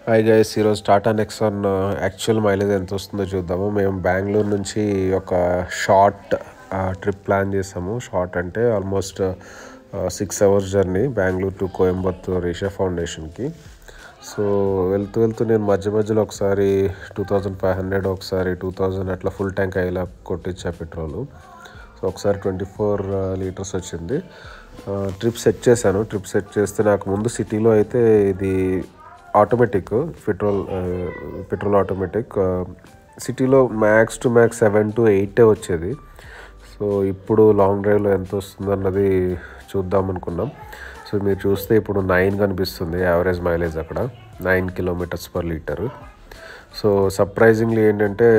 Hi guys, ఈరోజు Tata Nexon actual mileage ఎంత వస్తుందో చూద్దాము. మేము బెంగళూరు నుంచి ఒక షార్ట్ ట్రిప్ ప్లాన్ చేసాము. షార్ట్ అంటే almost 6 hours journey Bengaluru to Coimbatore Isha ఫౌండేషన్కి. సో వెళ్తూ నేను మధ్యలో ఒకసారి 2500, ఒకసారి 2000 అట్లా ఫుల్ ట్యాంక్ అయ్యేలా కొట్టించా పెట్రోలు. సో ఒకసారి 24 liters వచ్చింది. ట్రిప్ సెట్ చేశాను. ట్రిప్ సెట్ చేస్తే నాకు ముందు సిటీలో అయితే ఇది ఆటోమేటిక్ పెట్రోల్ ఆటోమేటిక్ సిటీలో మ్యాక్స్ టు మ్యాక్స్ 7 to 8 వచ్చేది. సో ఇప్పుడు లాంగ్ డ్రైవ్లో ఎంత వస్తుంది అన్నది చూద్దాం అనుకున్నాం. సో మీరు చూస్తే ఇప్పుడు 9 కనిపిస్తుంది యావరేజ్ మైలేజ్, అక్కడ 9 km/L. సో సర్ప్రైజింగ్లీ ఏంటంటే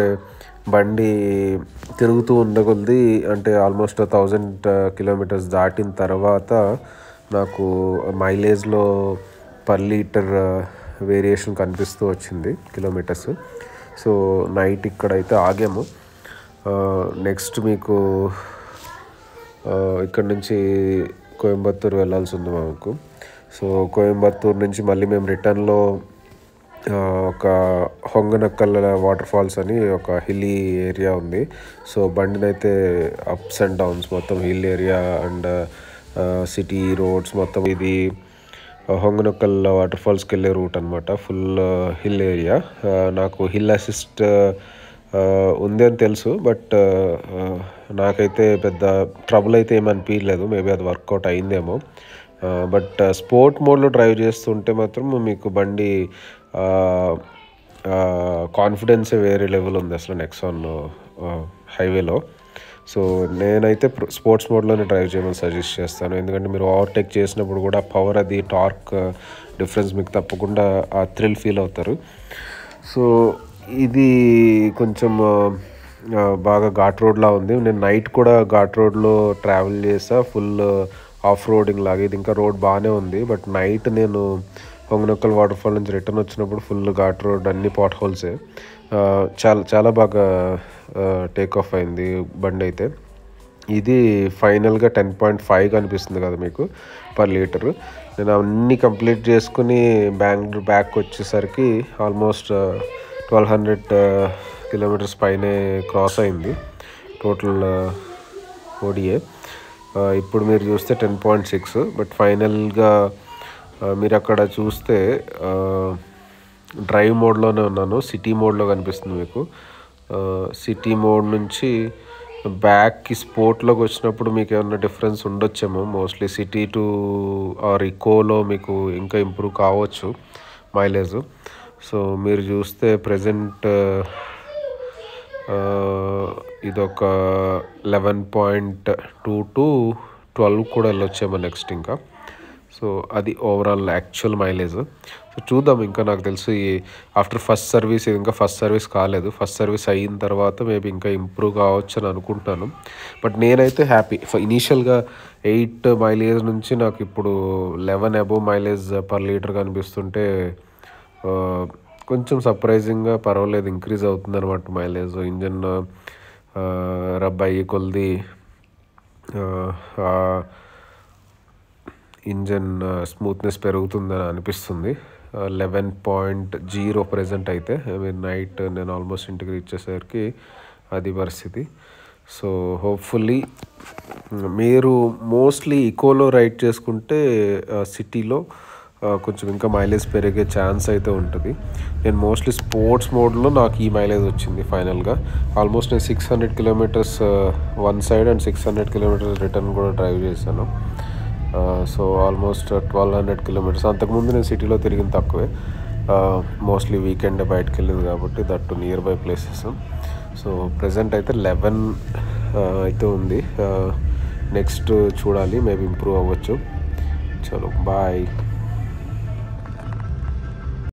బండి తిరుగుతూ ఉండగొద్ది, అంటే ఆల్మోస్ట్ 1000 kilometers దాటిన తర్వాత నాకు మైలేజ్లో పర్ లీటర్ వేరియేషన్ కనిపిస్తూ వచ్చింది కిలోమీటర్స్. సో నైట్ ఇక్కడైతే ఆగాము. నెక్స్ట్ మీకు ఇక్కడ నుంచి కోయంబత్తూర్ వెళ్ళాల్సి ఉంది మాకు. సో కోయంబత్తూర్ నుంచి మళ్ళీ మేము రిటర్న్లో ఒక హొంగనక్కల్ వాటర్ ఫాల్స్ అని ఒక హిల్లీ ఏరియా ఉంది. సో బండినైతే అప్స్ అండ్ డౌన్స్ మొత్తం hill area and city roads మొత్తం ఇది హొంగనక్కల్ వాటర్ ఫాల్స్కి వెళ్ళే రూట్ అనమాట. Full hill area. నాకు హిల్ అసిస్ట్ ఉంది అని తెలుసు, బట్ నాకైతే పెద్ద ట్రబుల్ అయితే ఏమనిపించలేదు. మేబీ అది వర్కౌట్ అయిందేమో. బట్ స్పోర్ట్ మోడ్లో డ్రైవ్ చేస్తుంటే మాత్రం మీకు బండి కాన్ఫిడెన్సే వేరే లెవెల్ ఉంది అసలు నెక్సాన్ హైవేలో. సో నేనైతే స్పోర్ట్స్ మోడ్లోనే డ్రైవ్ చేయమని సజెస్ట్ చేస్తాను. ఎందుకంటే మీరు ఓవర్టేక్ చేసినప్పుడు కూడా పవర్, అది టార్క్ డిఫరెన్స్ మీకు తప్పకుండా ఆ థ్రిల్ ఫీల్ అవుతారు. సో ఇది కొంచెం బాగా ఘాట్ రోడ్లా ఉంది. నేను నైట్ కూడా ఘాట్ రోడ్లో ట్రావెల్ చేసా, ఫుల్ ఆఫ్ రోడింగ్ లాగా. ఇది ఇంకా రోడ్ బాగానే ఉంది, బట్ నైట్ నేను హొంగనక్కల్ వాటర్ ఫాల్ నుంచి రిటర్న్ వచ్చినప్పుడు ఫుల్ ఘాట్ రోడ్, అన్ని పాట్ హోల్సే. చాలా బాగా టేక్ ఆఫ్ అయింది బండి అయితే. ఇది ఫైనల్గా 10.5 కనిపిస్తుంది కదా మీకు పర్ లీటర్. నేను అన్నీ కంప్లీట్ చేసుకుని బెంగళూరు బ్యాక్ వచ్చేసరికి ఆల్మోస్ట్ 1200 kilometers పైనే క్రాస్ అయింది టోటల్ ఓడిఏ. ఇప్పుడు మీరు చూస్తే 10.6, బట్ ఫైనల్గా మీరు అక్కడ చూస్తే డ్రైవ్ మోడ్లోనే ఉన్నాను. సిటీ మోడ్లో కనిపిస్తుంది మీకు. సిటీ మోడ్ నుంచి బ్యాక్కి స్పోర్ట్లోకి వచ్చినప్పుడు మీకు ఏమన్నా డిఫరెన్స్ ఉండొచ్చేమో. మోస్ట్లీ సిటీ టు ఆర్ ఇకోలో మీకు ఇంకా ఇంప్రూవ్ కావచ్చు మైలేజ్. సో మీరు చూస్తే ప్రజెంట్ ఇదొక 11.2 to 12 కూడా వెళ్ళొచ్చేమో నెక్స్ట్ ఇంకా. సో అది ఓవరాల్ యాక్చువల్ మైలేజ్. సో చూద్దాం. ఇంకా నాకు తెలిసి ఆఫ్టర్ ఫస్ట్ సర్వీస్, ఇది ఇంకా ఫస్ట్ సర్వీస్ కాలేదు. ఫస్ట్ సర్వీస్ అయిన తర్వాత మేబీ ఇంకా ఇంప్రూవ్ కావచ్చు అని అనుకుంటున్నాను. బట్ నేనైతే హ్యాపీ. ఇనీషియల్గా 8 మైలేజ్ నుంచి నాకు ఇప్పుడు 11 above మైలేజ్ పర్ లీటర్ కనిపిస్తుంటే కొంచెం సర్ప్రైజింగ్గా పర్వాలేదు, ఇంక్రీజ్ అవుతుంది అనమాట మైలేజ్. ఇంజన్ రబ్ అయ్యి కొద్ది ఇంజన్ స్మూత్నెస్ పెరుగుతుందని అనిపిస్తుంది. 11.0 ప్రజెంట్ అయితే. నైట్ నేను ఆల్మోస్ట్ ఇంటికి రీచ్ చేసేసరికి అది పరిస్థితి. సో హోప్ఫుల్లీ మీరు మోస్ట్లీ ఇకోలో రైడ్ చేసుకుంటే సిటీలో కొంచెం ఇంకా మైలేజ్ పెరిగే ఛాన్స్ అయితే ఉంటుంది. నేను మోస్ట్లీ స్పోర్ట్స్ మోడ్లో నాకు ఈ మైలేజ్ వచ్చింది ఫైనల్గా. ఆల్మోస్ట్ నేను 600 kilometers one side and 600 kilometers return కూడా డ్రైవ్ చేశాను. So almost 1200 kilometers. అంతకుముందు నేను సిటీలో తిరిగిన తక్కువే. మోస్ట్లీ వీకెండ్ బయటకు వెళ్ళేది కాబట్టి, that near by places. So present అయితే 11 అయితే ఉంది. నెక్స్ట్ చూడాలి, మేబీ ఇంప్రూవ్ అవ్వచ్చు. చలో బాయ్.